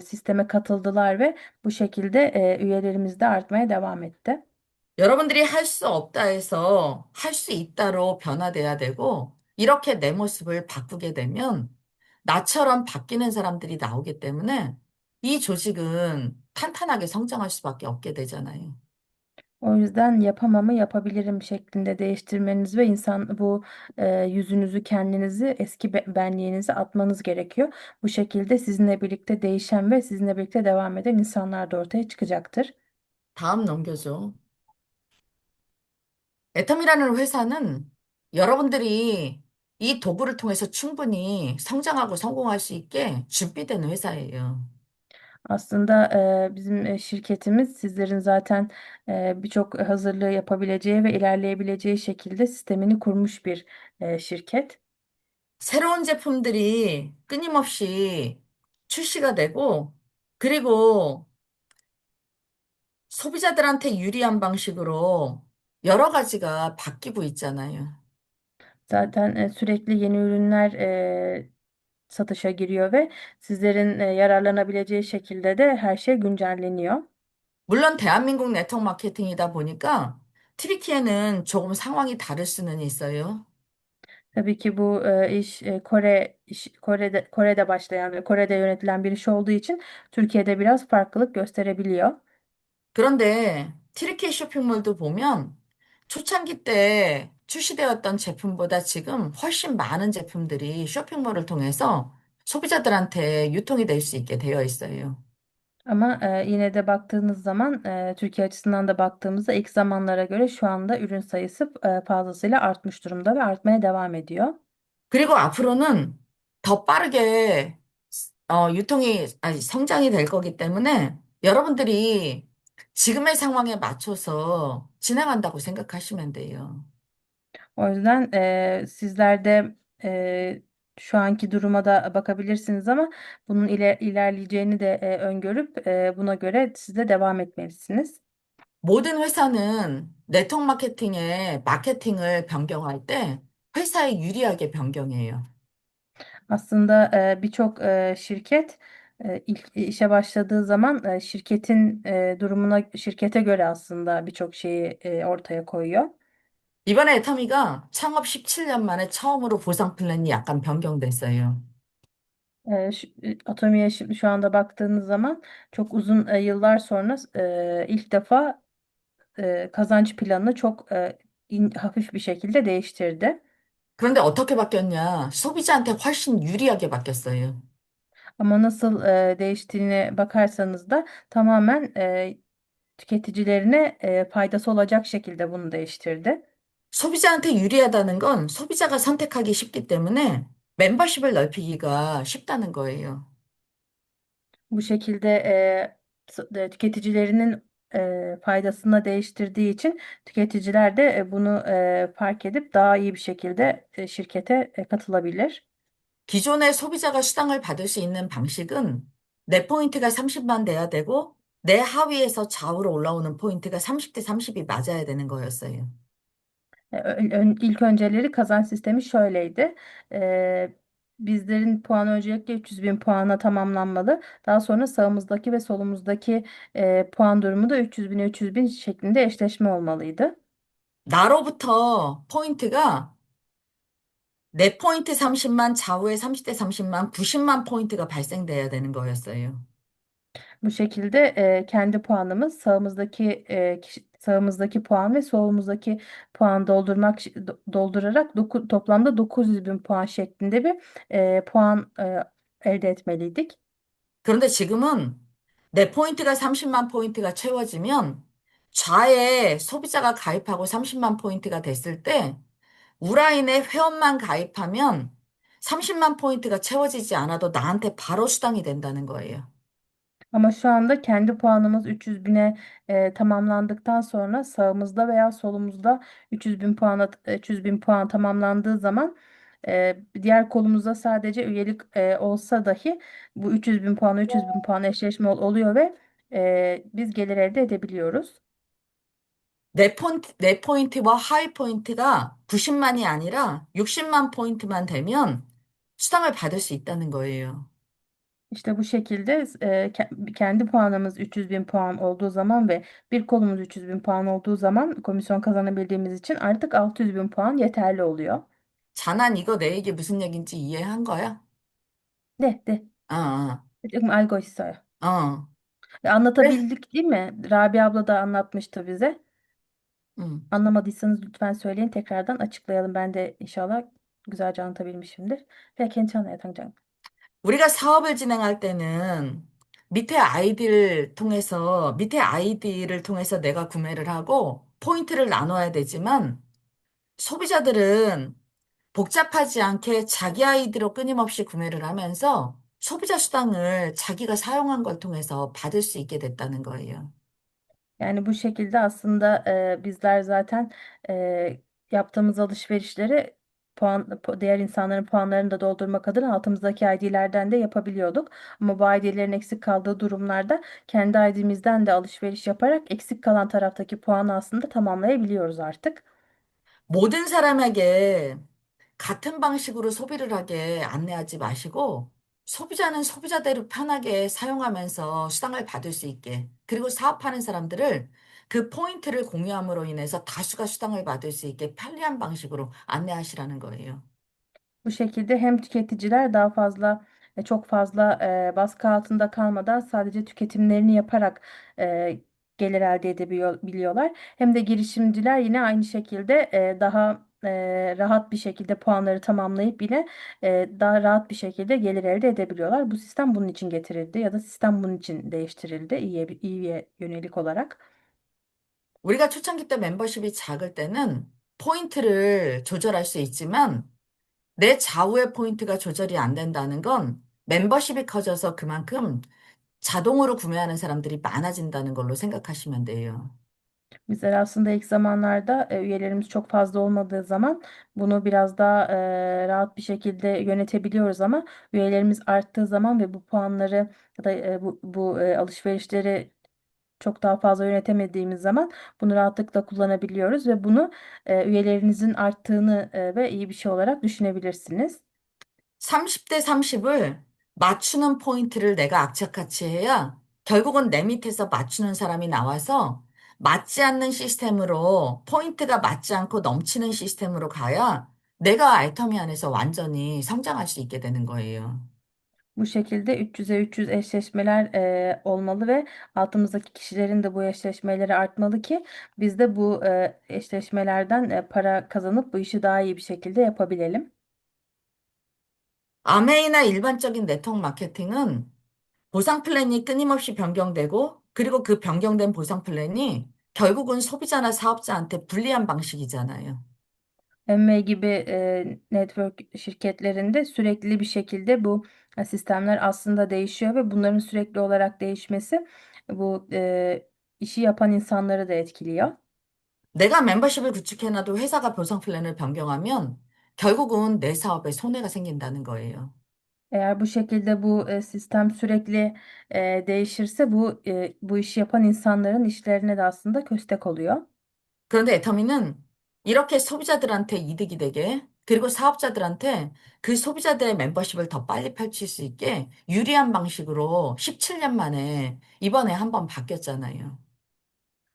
sisteme katıldılar ve bu şekilde üyelerimiz de artmaya devam etti. 여러분들이 할 수 없다 해서 할 수 있다로 변화돼야 되고, 이렇게 내 모습을 ba꾸게 되면 나처럼 바뀌는 사람들이 나오기 때문에 이 조직은 탄탄하게 성장할 수밖에 없게 되잖아요. O yüzden yapamamı yapabilirim şeklinde değiştirmeniz ve bu yüzünüzü, kendinizi, eski benliğinizi atmanız gerekiyor. Bu şekilde sizinle birlikte değişen ve sizinle birlikte devam eden insanlar da ortaya çıkacaktır. 다음 넘겨줘. 애텀이라는 회사는 여러분들이 이 도구를 통해서 충분히 성장하고 성공할 수 있게 준비된 회사예요. Aslında bizim şirketimiz sizlerin zaten birçok hazırlığı yapabileceği ve ilerleyebileceği şekilde sistemini kurmuş bir şirket. 새로운 제품들이 끊임없이 출시가 되고, 그리고 소비자들한테 유리한 방식으로 여러 가지가 바뀌고 있잖아요. Zaten sürekli yeni ürünler satışa giriyor ve sizlerin yararlanabileceği şekilde de her şey güncelleniyor. 물론 대한민국 네트워크 마케팅이다 보니까 튀르키예는 조금 상황이 다를 수는 있어요. Tabii ki bu iş Kore'de başlayan ve Kore'de yönetilen bir iş olduğu için Türkiye'de biraz farklılık gösterebiliyor. 그런데 튀르키예 쇼핑몰도 보면 초창기 때 출시되었던 제품보다 지금 훨씬 많은 제품들이 쇼핑몰을 통해서 소비자들한테 유통이 될 수 있게 되어 있어요. Ama yine de baktığınız zaman Türkiye açısından da baktığımızda ilk zamanlara göre şu anda ürün sayısı fazlasıyla artmış durumda ve artmaya devam ediyor. 그리고 앞으로는 더 빠르게 아니, 성장이 될 거기 때문에 여러분들이 지금의 상황에 맞춰서 진행한다고 생각하시면 돼요. O yüzden sizler de şu anki duruma da bakabilirsiniz ama bunun ilerleyeceğini de öngörüp buna göre siz de devam etmelisiniz. 모든 회사는 네트워크 마케팅의 마케팅을 변경할 때 회사에 유리하게 변경해요. Aslında birçok şirket ilk işe başladığı zaman şirketin durumuna, şirkete göre aslında birçok şeyi ortaya koyuyor. 이번에 애터미가 창업 17년 만에 처음으로 보상 플랜이 약간 변경됐어요. Atomi'ye şimdi şu anda baktığınız zaman çok uzun yıllar sonra ilk defa kazanç planını çok hafif bir şekilde değiştirdi. 그런데 어떻게 바뀌었냐? 소비자한테 훨씬 유리하게 바뀌었어요. Ama nasıl değiştiğine bakarsanız da tamamen tüketicilerine faydası olacak şekilde bunu değiştirdi. 소비자한테 유리하다는 건 소비자가 선택하기 쉽기 때문에 멤버십을 넓히기가 쉽다는 거예요. Bu şekilde tüketicilerinin faydasına değiştirdiği için tüketiciler de bunu fark edip daha iyi bir şekilde şirkete katılabilir. 기존의 소비자가 수당을 받을 수 있는 방식은 내 포인트가 30만 돼야 되고 내 하위에서 좌우로 올라오는 포인트가 30대 30이 맞아야 되는 거였어요. İlk önceleri kazanç sistemi şöyleydi. E, Bizlerin puanı öncelikle 300 bin puana tamamlanmalı. Daha sonra sağımızdaki ve solumuzdaki puan durumu da 300 bin 300 bin şeklinde eşleşme olmalıydı. 나로부터 포인트가 내 포인트 30만, 좌우에 30대 30만, 90만 포인트가 발생돼야 되는 거였어요. Bu şekilde kendi puanımız sağımızdaki puan ve solumuzdaki puan doldurarak toplamda 900 bin puan şeklinde bir puan elde etmeliydik. 그런데 지금은 내 포인트가 30만 포인트가 채워지면 좌에 소비자가 가입하고 30만 포인트가 됐을 때 우라인에 회원만 가입하면 30만 포인트가 채워지지 않아도 나한테 바로 수당이 된다는 거예요. Ama şu anda kendi puanımız 300 bine tamamlandıktan sonra sağımızda veya solumuzda 300 bin puan tamamlandığı zaman diğer kolumuzda sadece üyelik olsa dahi bu 300 bin puan eşleşme oluyor ve biz gelir elde edebiliyoruz. 내 포인트와 하위 포인트가 90만이 아니라 60만 포인트만 되면 수당을 받을 수 있다는 거예요. İşte bu şekilde kendi puanımız 300 bin puan olduğu zaman ve bir kolumuz 300 bin puan olduğu zaman komisyon kazanabildiğimiz için artık 600 bin puan yeterli oluyor. 자난 이거 내 얘기 무슨 얘기인지 이해한 거야? De de. 어, 조금 algo 있어요. 어. 어. 그래? Anlatabildik değil mi? Rabia abla da anlatmıştı bize. 응. Anlamadıysanız lütfen söyleyin, tekrardan açıklayalım. Ben de inşallah güzelce anlatabilmişimdir. 네, 괜찮아요, 당장. 우리가 사업을 진행할 때는 밑에 아이디를 통해서 내가 구매를 하고 포인트를 나눠야 되지만 소비자들은 복잡하지 않게 자기 아이디로 끊임없이 구매를 하면서 소비자 수당을 자기가 사용한 걸 통해서 받을 수 있게 됐다는 거예요. Yani bu şekilde aslında bizler zaten e, yaptığımız alışverişleri diğer insanların puanlarını da doldurmak adına altımızdaki ID'lerden de yapabiliyorduk. Ama bu ID'lerin eksik kaldığı durumlarda kendi ID'mizden de alışveriş yaparak eksik kalan taraftaki puanı aslında tamamlayabiliyoruz artık. 모든 사람에게 같은 방식으로 소비를 하게 안내하지 마시고 소비자는 소비자대로 편하게 사용하면서 수당을 받을 수 있게 그리고 사업하는 사람들을 그 포인트를 공유함으로 인해서 다수가 수당을 받을 수 있게 편리한 방식으로 안내하시라는 거예요. Bu şekilde hem tüketiciler daha fazla çok fazla baskı altında kalmadan sadece tüketimlerini yaparak e, gelir elde edebiliyorlar. Hem de girişimciler yine aynı şekilde daha rahat bir şekilde puanları tamamlayıp yine daha rahat bir şekilde gelir elde edebiliyorlar. Bu sistem bunun için getirildi ya da sistem bunun için değiştirildi iyiye yönelik olarak. 우리가 초창기 때 멤버십이 작을 때는 포인트를 조절할 수 있지만 내 좌우의 포인트가 조절이 안 된다는 건 멤버십이 커져서 그만큼 자동으로 구매하는 사람들이 많아진다는 걸로 생각하시면 돼요. Bizler aslında ilk zamanlarda üyelerimiz çok fazla olmadığı zaman bunu biraz daha rahat bir şekilde yönetebiliyoruz ama üyelerimiz arttığı zaman ve bu puanları ya da bu alışverişleri çok daha fazla yönetemediğimiz zaman bunu rahatlıkla kullanabiliyoruz ve bunu üyelerinizin arttığını ve iyi bir şey olarak düşünebilirsiniz. 30대 30을 맞추는 포인트를 내가 악착같이 해야 결국은 내 밑에서 맞추는 사람이 나와서 맞지 않는 시스템으로 포인트가 맞지 않고 넘치는 시스템으로 가야 내가 알터미 안에서 완전히 성장할 수 있게 되는 거예요. Bu şekilde 300'e 300 eşleşmeler olmalı ve altımızdaki kişilerin de bu eşleşmeleri artmalı ki biz de bu eşleşmelerden para kazanıp bu işi daha iyi bir şekilde yapabilelim. 아메이나 일반적인 네트워크 마케팅은 보상 플랜이 끊임없이 변경되고 그리고 그 변경된 보상 플랜이 결국은 소비자나 사업자한테 불리한 방식이잖아요. Emme gibi network şirketlerinde sürekli bir şekilde bu sistemler aslında değişiyor ve bunların sürekli olarak değişmesi bu işi yapan insanları da etkiliyor. 내가 멤버십을 구축해놔도 회사가 보상 플랜을 변경하면 결국은 내 사업에 손해가 생긴다는 거예요. Eğer bu şekilde bu sistem sürekli değişirse bu işi yapan insanların işlerine de aslında köstek oluyor. 그런데 애터미는 이렇게 소비자들한테 이득이 되게 그리고 사업자들한테 그 소비자들의 멤버십을 더 빨리 펼칠 수 있게 유리한 방식으로 17년 만에 이번에 한번 바뀌었잖아요.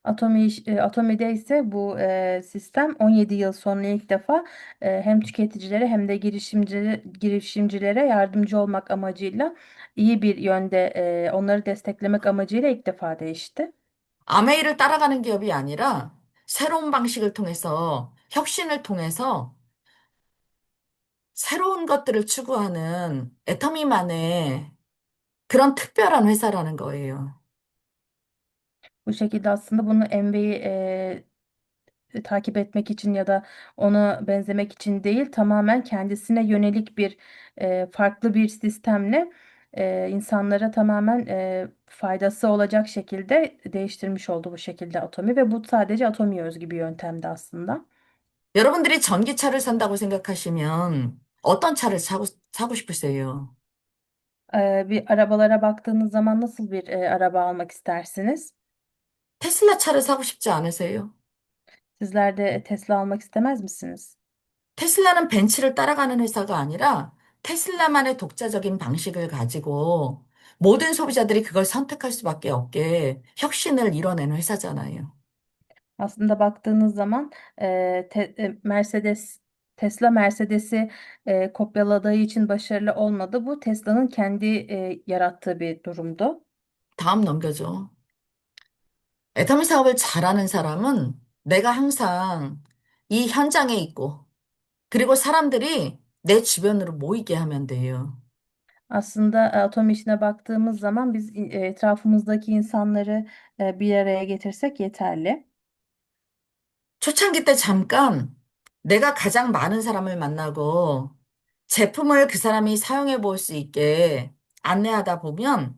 Atomi'de ise bu sistem 17 yıl sonra ilk defa hem tüketicilere hem de girişimcilere yardımcı olmak amacıyla iyi bir yönde onları desteklemek amacıyla ilk defa değişti. 아메이를 따라가는 기업이 아니라 새로운 방식을 통해서 혁신을 통해서 새로운 것들을 추구하는 애터미만의 그런 특별한 회사라는 거예요. Bu şekilde aslında bunu MBA'yi takip etmek için ya da ona benzemek için değil, tamamen kendisine yönelik bir farklı bir sistemle insanlara tamamen faydası olacak şekilde değiştirmiş oldu bu şekilde Atomi ve bu sadece Atomi'ye özgü bir yöntemdi aslında. 여러분들이 전기차를 산다고 생각하시면 어떤 차를 사고 싶으세요? Bir arabalara baktığınız zaman nasıl bir araba almak istersiniz? 테슬라 차를 사고 싶지 않으세요? Sizler de Tesla almak istemez misiniz? 테슬라는 벤츠를 따라가는 회사가 아니라 테슬라만의 독자적인 방식을 가지고 모든 소비자들이 그걸 선택할 수밖에 없게 혁신을 이뤄내는 회사잖아요. Aslında baktığınız zaman Mercedes Tesla Mercedes'i kopyaladığı için başarılı olmadı. Bu Tesla'nın kendi yarattığı bir durumdu. 다음 넘겨줘. 애터미 사업을 잘하는 사람은 내가 항상 이 현장에 있고, 그리고 사람들이 내 주변으로 모이게 하면 돼요. Aslında atom işine baktığımız zaman biz etrafımızdaki insanları bir araya getirsek yeterli. 초창기 때 잠깐 내가 가장 많은 사람을 만나고 제품을 그 사람이 사용해 볼 수 있게 안내하다 bo면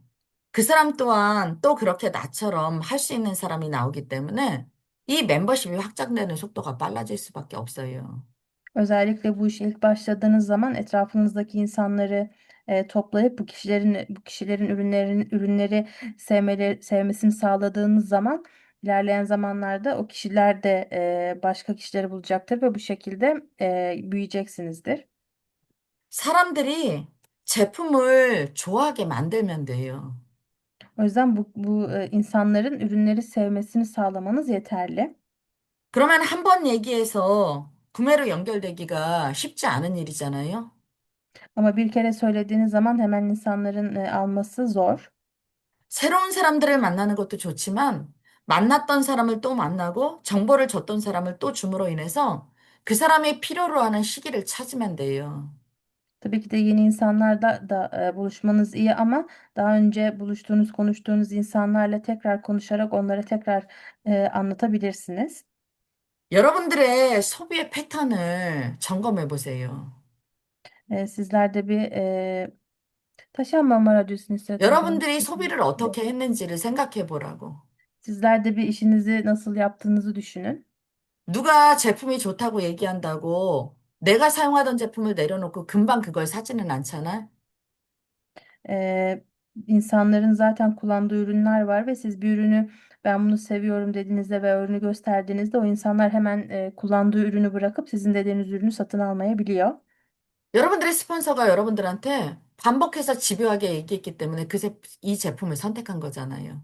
그 사람 또한 또 그렇게 나처럼 할 수 있는 사람이 나오기 때문에 이 멤버십이 확장되는 속도가 빨라질 수밖에 없어요. Özellikle bu işe ilk başladığınız zaman etrafınızdaki insanları toplayıp bu kişilerin ürünleri sevmesini sağladığınız zaman ilerleyen zamanlarda o kişiler de başka kişileri bulacaktır ve bu şekilde büyüyeceksinizdir. 사람들이 제품을 좋아하게 만들면 돼요. O yüzden bu insanların ürünleri sevmesini sağlamanız yeterli. 그러면 한 번 얘기해서 구매로 연결되기가 쉽지 않은 일이잖아요. Ama bir kere söylediğiniz zaman hemen insanların alması zor. 새로운 사람들을 만나는 것도 좋지만 만났던 사람을 또 만나고 정보를 줬던 사람을 또 줌으로 인해서 그 사람이 필요로 하는 시기를 찾으면 돼요. Tabii ki de yeni insanlarla da buluşmanız iyi ama daha önce buluştuğunuz, konuştuğunuz insanlarla tekrar konuşarak onlara tekrar anlatabilirsiniz. 여러분들의 소비의 패턴을 점검해 보세요. Sizler de bir taşınmama radyosunu hissettirdim. 여러분들이 소비를 어떻게 했는지를 생각해 보라고. Sizler de bir işinizi nasıl yaptığınızı düşünün. 누가 제품이 좋다고 얘기한다고 내가 사용하던 제품을 내려놓고 금방 그걸 사지는 않잖아. E, insanların zaten kullandığı ürünler var ve siz bir ürünü ben bunu seviyorum dediğinizde ve ürünü gösterdiğinizde o insanlar hemen kullandığı ürünü bırakıp sizin dediğiniz ürünü satın almayabiliyor. 여러분들의 스폰서가 여러분들한테 반복해서 집요하게 얘기했기 때문에 이 제품을 선택한 거잖아요.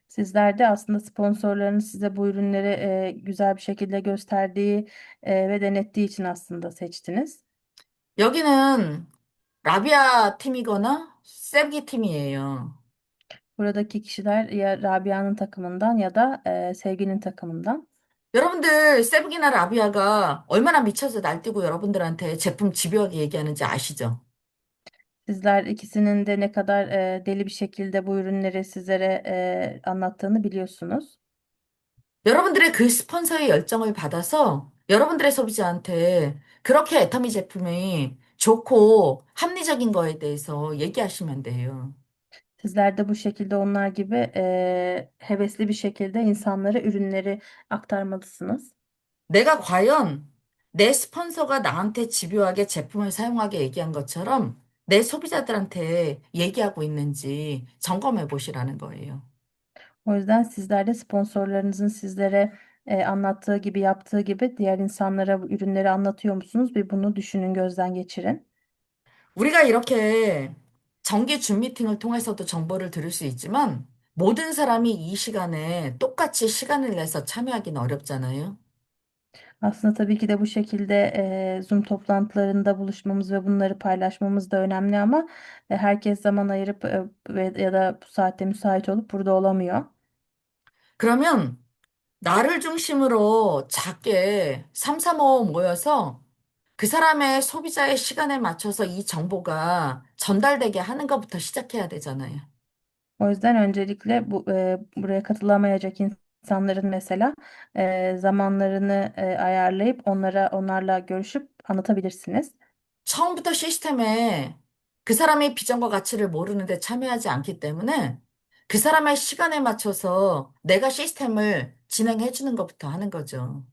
Sizler de aslında sponsorlarınız size bu ürünleri güzel bir şekilde gösterdiği ve denettiği için aslında seçtiniz. 여기는 라비아 팀이거나 셀기 팀이에요. Buradaki kişiler ya Rabia'nın takımından ya da Sevgi'nin takımından. 여러분들 세브기나 라비아가 얼마나 미쳐서 날뛰고 여러분들한테 제품 집요하게 얘기하는지 아시죠? Sizler ikisinin de ne kadar deli bir şekilde bu ürünleri sizlere anlattığını biliyorsunuz. 여러분들의 그 스폰서의 열정을 받아서 여러분들의 소비자한테 그렇게 애터미 제품이 좋고 합리적인 거에 대해서 얘기하시면 돼요. Sizler de bu şekilde onlar gibi hevesli bir şekilde insanlara ürünleri aktarmalısınız. 내가 과연 내 스폰서가 나한테 집요하게 제품을 사용하게 얘기한 것처럼 내 소비자들한테 얘기하고 있는지 점검해 보시라는 거예요. O yüzden sizler de sponsorlarınızın sizlere anlattığı gibi yaptığı gibi diğer insanlara bu ürünleri anlatıyor musunuz? Bir bunu düşünün, gözden geçirin. 우리가 이렇게 정기 줌 미팅을 통해서도 정보를 들을 수 있지만 모든 사람이 이 시간에 똑같이 시간을 내서 참여하기는 어렵잖아요. Aslında tabii ki de bu şekilde Zoom toplantılarında buluşmamız ve bunları paylaşmamız da önemli ama herkes zaman ayırıp ya da bu saatte müsait olup burada olamıyor. 그러면 나를 중심으로 작게 3, 4, 5 모여서 그 사람의 소비자의 시간에 맞춰서 이 정보가 전달되게 하는 것부터 시작해야 되잖아요. O yüzden öncelikle buraya katılamayacak insanların mesela zamanlarını ayarlayıp onlarla görüşüp anlatabilirsiniz. 처음부터 시스템에 그 사람의 비전과 가치를 모르는데 참여하지 않기 때문에 그 사람의 시간에 맞춰서 내가 시스템을 진행해 주는 것부터 하는 거죠.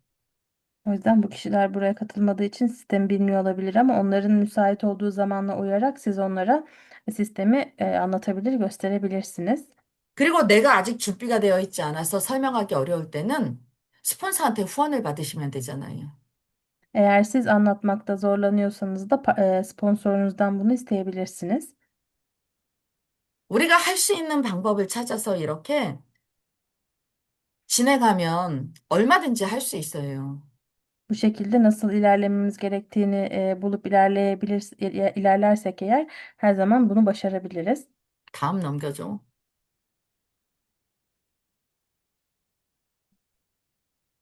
O yüzden bu kişiler buraya katılmadığı için sistemi bilmiyor olabilir ama onların müsait olduğu zamanla uyarak siz onlara sistemi anlatabilir, gösterebilirsiniz. 그리고 내가 아직 준비가 되어 있지 않아서 설명하기 어려울 때는 스폰서한테 후원을 받으시면 되잖아요. Eğer siz anlatmakta zorlanıyorsanız da sponsorunuzdan bunu isteyebilirsiniz. 우리가 할 수 있는 방법을 찾아서 이렇게 진행하면 얼마든지 할 수 있어요. Bu şekilde nasıl ilerlememiz gerektiğini bulup ilerlersek eğer her zaman bunu başarabiliriz. 다음 넘겨줘.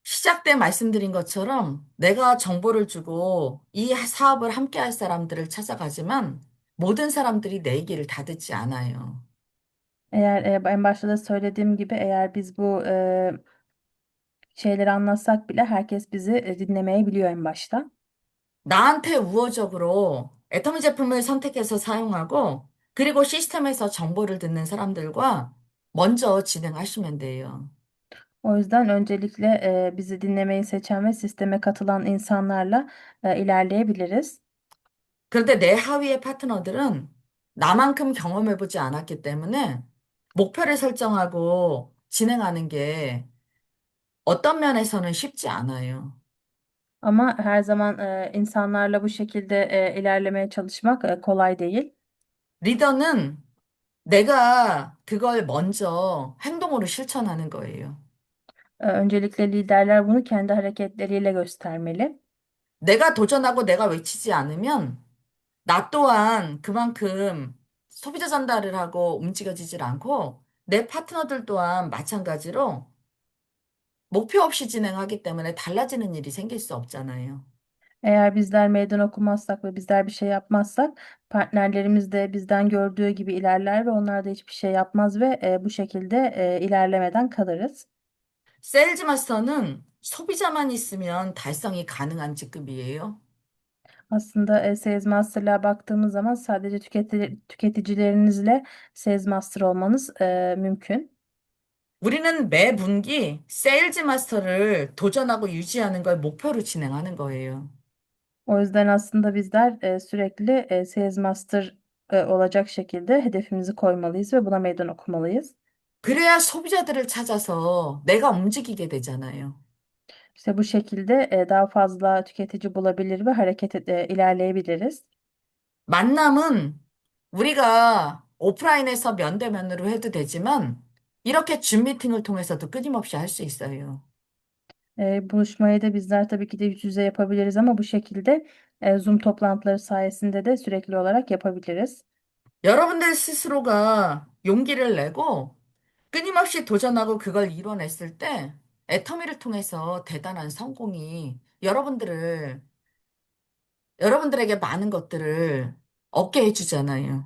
시작 때 말씀드린 것처럼 내가 정보를 주고 이 사업을 함께 할 사람들을 찾아가지만 모든 사람들이 내 얘기를 다 듣지 않아요. Eğer en başta da söylediğim gibi eğer biz bu şeyleri anlatsak bile herkes bizi dinlemeyebiliyor en başta. 나한테 우호적으로 애터미 제품을 선택해서 사용하고 그리고 시스템에서 정보를 듣는 사람들과 먼저 진행하시면 돼요. O yüzden öncelikle bizi dinlemeyi seçen ve sisteme katılan insanlarla ilerleyebiliriz. 그런데 내 하위의 파트너들은 나만큼 경험해보지 않았기 때문에 목표를 설정하고 진행하는 게 어떤 면에서는 쉽지 않아요. Ama her zaman insanlarla bu şekilde ilerlemeye çalışmak kolay değil. 리더는 내가 그걸 먼저 행동으로 실천하는 거예요. Öncelikle liderler bunu kendi hareketleriyle göstermeli. 내가 도전하고 내가 외치지 않으면 나 또한 그만큼 소비자 전달을 하고 움직여지질 않고 내 파트너들 또한 마찬가지로 목표 없이 진행하기 때문에 달라지는 일이 생길 수 없잖아요. Eğer bizler meydan okumazsak ve bizler bir şey yapmazsak partnerlerimiz de bizden gördüğü gibi ilerler ve onlar da hiçbir şey yapmaz ve bu şekilde ilerlemeden kalırız. 세일즈 마스터는 소비자만 있으면 달성이 가능한 직급이에요. Aslında Sales Master'lığa baktığımız zaman sadece tüketicilerinizle Sales Master olmanız mümkün. 우리는 매 분기 세일즈 마스터를 도전하고 유지하는 걸 목표로 진행하는 거예요. O yüzden aslında bizler sürekli Sales Master olacak şekilde hedefimizi koymalıyız ve buna meydan okumalıyız. 그래야 소비자들을 찾아서 내가 움직이게 되잖아요. İşte bu şekilde daha fazla tüketici bulabilir ve ilerleyebiliriz. 만남은 우리가 오프라인에서 면대면으로 해도 되지만 이렇게 줌 미팅을 통해서도 끊임없이 할 수 있어요. Buluşmayı da bizler tabii ki de yüz yüze yapabiliriz ama bu şekilde Zoom toplantıları sayesinde de sürekli olarak yapabiliriz. 여러분들 스스로가 용기를 내고 끊임없이 도전하고 그걸 이뤄냈을 때 애터미를 통해서 대단한 성공이 여러분들에게 많은 것들을 얻게 해주잖아요.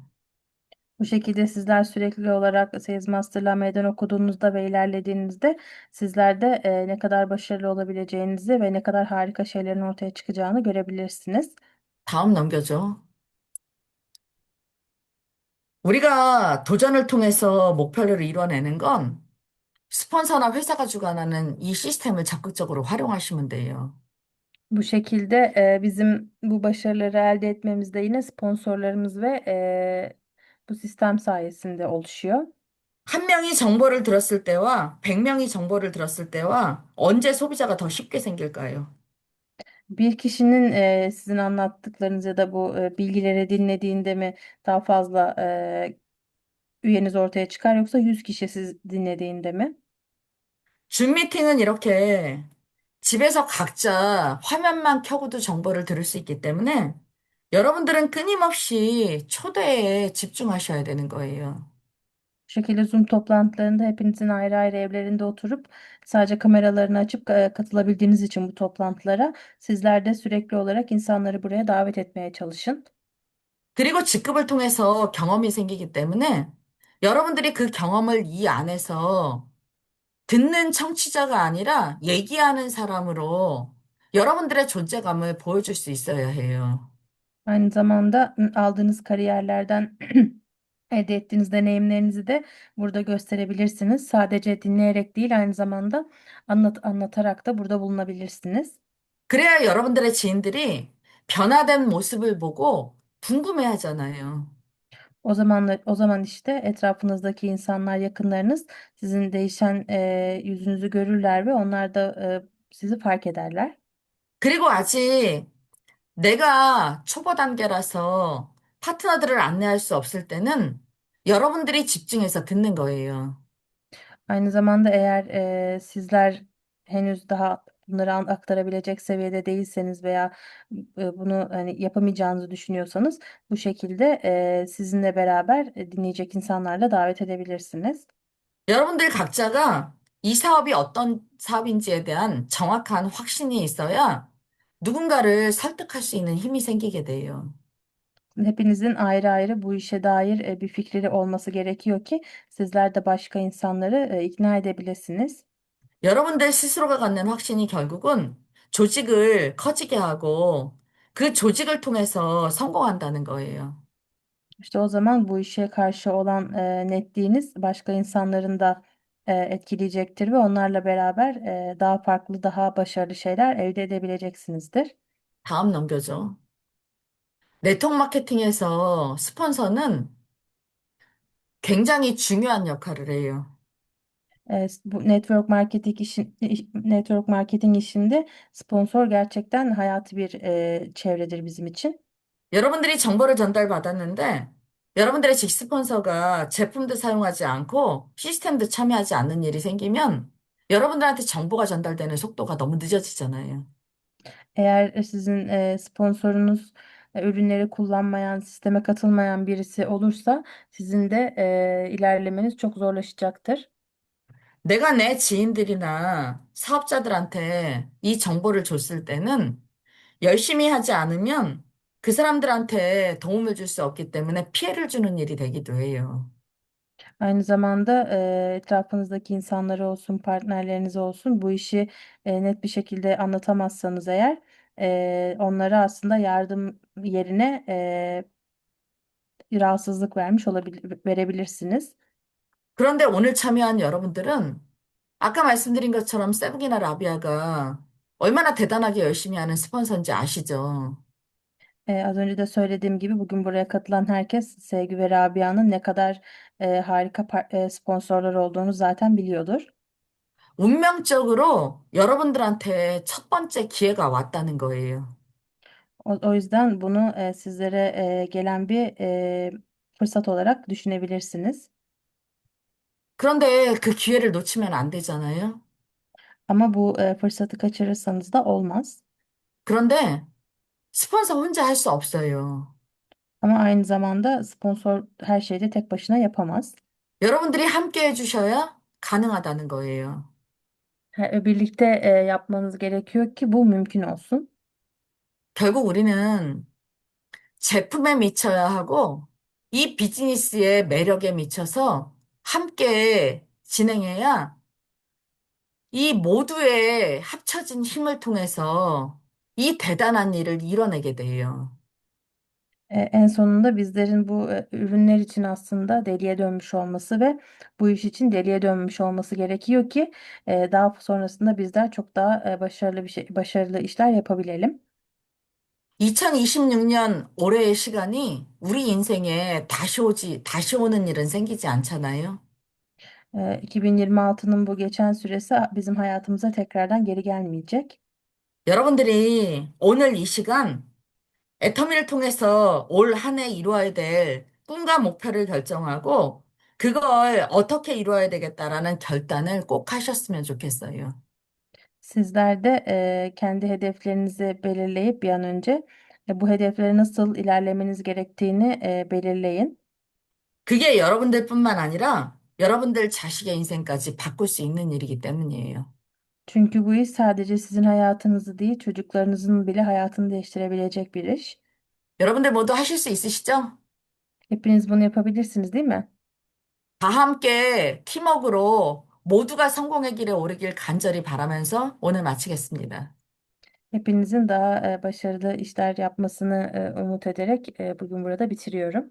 Bu şekilde sizler sürekli olarak Sales Master'la meydan okuduğunuzda ve ilerlediğinizde sizler de ne kadar başarılı olabileceğinizi ve ne kadar harika şeylerin ortaya çıkacağını görebilirsiniz. 다음 넘겨줘. 우리가 도전을 통해서 목표를 이뤄내는 건 스폰서나 회사가 주관하는 이 시스템을 적극적으로 활용하시면 돼요. Bu şekilde bizim bu başarıları elde etmemiz de yine sponsorlarımız ve bu sistem sayesinde oluşuyor. 한 명이 정보를 들었을 때와 100명이 정보를 들었을 때와 언제 소비자가 더 쉽게 생길까요? Bir kişinin sizin anlattıklarınız ya da bu bilgileri dinlediğinde mi daha fazla üyeniz ortaya çıkar yoksa 100 kişi siz dinlediğinde mi? 줌 미팅은 이렇게 집에서 각자 화면만 켜고도 정보를 들을 수 있기 때문에 여러분들은 끊임없이 초대에 집중하셔야 되는 거예요. Bu şekilde Zoom toplantılarında hepinizin ayrı ayrı evlerinde oturup sadece kameralarını açıp katılabildiğiniz için bu toplantılara sizler de sürekli olarak insanları buraya davet etmeye çalışın. 그리고 직급을 통해서 경험이 생기기 때문에 여러분들이 그 경험을 이 안에서 듣는 청취자가 아니라 얘기하는 사람으로 여러분들의 존재감을 보여줄 수 있어야 해요. Aynı zamanda aldığınız kariyerlerden elde ettiğiniz deneyimlerinizi de burada gösterebilirsiniz. Sadece dinleyerek değil aynı zamanda anlatarak da burada bulunabilirsiniz. 그래야 여러분들의 지인들이 변화된 모습을 보고 궁금해 하잖아요. O zaman işte etrafınızdaki insanlar, yakınlarınız sizin değişen yüzünüzü görürler ve onlar da sizi fark ederler. 그리고 아직 내가 초보 단계라서 파트너들을 안내할 수 없을 때는 여러분들이 집중해서 듣는 거예요. Aynı zamanda eğer sizler henüz daha bunları aktarabilecek seviyede değilseniz veya bunu hani yapamayacağınızı düşünüyorsanız bu şekilde sizinle beraber dinleyecek insanlarla davet edebilirsiniz. 여러분들 각자가 이 사업이 어떤 사업인지에 대한 정확한 확신이 있어야 누군가를 설득할 수 있는 힘이 생기게 돼요. Hepinizin ayrı ayrı bu işe dair bir fikri olması gerekiyor ki sizler de başka insanları ikna edebilirsiniz. 여러분들 스스로가 갖는 확신이 결국은 조직을 커지게 하고 그 조직을 통해서 성공한다는 거예요. İşte o zaman bu işe karşı olan netliğiniz başka insanların da etkileyecektir ve onlarla beraber daha farklı, daha başarılı şeyler elde edebileceksinizdir. 다음 넘겨줘. 네트워크 마케팅에서 스폰서는 굉장히 중요한 역할을 해요. Bu network marketing işinde sponsor gerçekten hayati bir çevredir bizim için. 여러분들이 정보를 전달받았는데 여러분들의 직스폰서가 제품도 사용하지 않고 시스템도 참여하지 않는 일이 생기면 여러분들한테 정보가 전달되는 속도가 너무 늦어지잖아요. Eğer sizin sponsorunuz ürünleri kullanmayan, sisteme katılmayan birisi olursa sizin de ilerlemeniz çok zorlaşacaktır. 내가 내 지인들이나 사업자들한테 이 정보를 줬을 때는 열심히 하지 않으면 그 사람들한테 도움을 줄 수 없기 때문에 피해를 주는 일이 되기도 해요. Aynı zamanda etrafınızdaki insanlar olsun, partnerleriniz olsun bu işi net bir şekilde anlatamazsanız eğer onlara aslında yardım yerine rahatsızlık verebilirsiniz. 그런데 오늘 참여한 여러분들은 아까 말씀드린 것처럼 세븐이나 라비아가 얼마나 대단하게 열심히 하는 스폰서인지 아시죠? Az önce de söylediğim gibi bugün buraya katılan herkes Sevgi ve Rabia'nın ne kadar harika sponsorlar olduğunu zaten biliyordur. 운명적으로 여러분들한테 첫 번째 기회가 왔다는 거예요. O yüzden bunu sizlere gelen bir fırsat olarak düşünebilirsiniz. 그런데 그 기회를 놓치면 안 되잖아요. Ama bu fırsatı kaçırırsanız da olmaz. 그런데 스폰서 혼자 할 수 없어요. Ama aynı zamanda sponsor her şeyi de tek başına yapamaz. 여러분들이 함께 해주셔야 가능하다는 거예요. Birlikte yapmanız gerekiyor ki bu mümkün olsun. 결국 우리는 제품에 미쳐야 하고 이 비즈니스의 매력에 미쳐서 함께 진행해야 이 모두의 합쳐진 힘을 통해서 이 대단한 일을 이뤄내게 돼요. En sonunda bizlerin bu ürünler için aslında deliye dönmüş olması ve bu iş için deliye dönmüş olması gerekiyor ki daha sonrasında bizler çok daha başarılı işler yapabilelim. 2026년 올해의 시간이 우리 인생에 다시 오는 일은 생기지 않잖아요. 2026'nın bu geçen süresi bizim hayatımıza tekrardan geri gelmeyecek. 여러분들이 오늘 이 시간 애터미를 통해서 올 한 해 이루어야 될 꿈과 목표를 결정하고 그걸 어떻게 이루어야 되겠다라는 결단을 꼭 하셨으면 좋겠어요. Sizler de kendi hedeflerinizi belirleyip bir an önce bu hedeflere nasıl ilerlemeniz gerektiğini belirleyin. 그게 여러분들뿐만 아니라 여러분들 자식의 인생까지 바꿀 수 있는 일이기 때문이에요. Çünkü bu iş sadece sizin hayatınızı değil, çocuklarınızın bile hayatını değiştirebilecek bir iş. 여러분들 모두 하실 수 있으시죠? Hepiniz bunu yapabilirsiniz, değil mi? 다 함께 팀워크로 모두가 성공의 길에 오르길 간절히 바라면서 오늘 마치겠습니다. Hepinizin daha başarılı işler yapmasını umut ederek bugün burada bitiriyorum.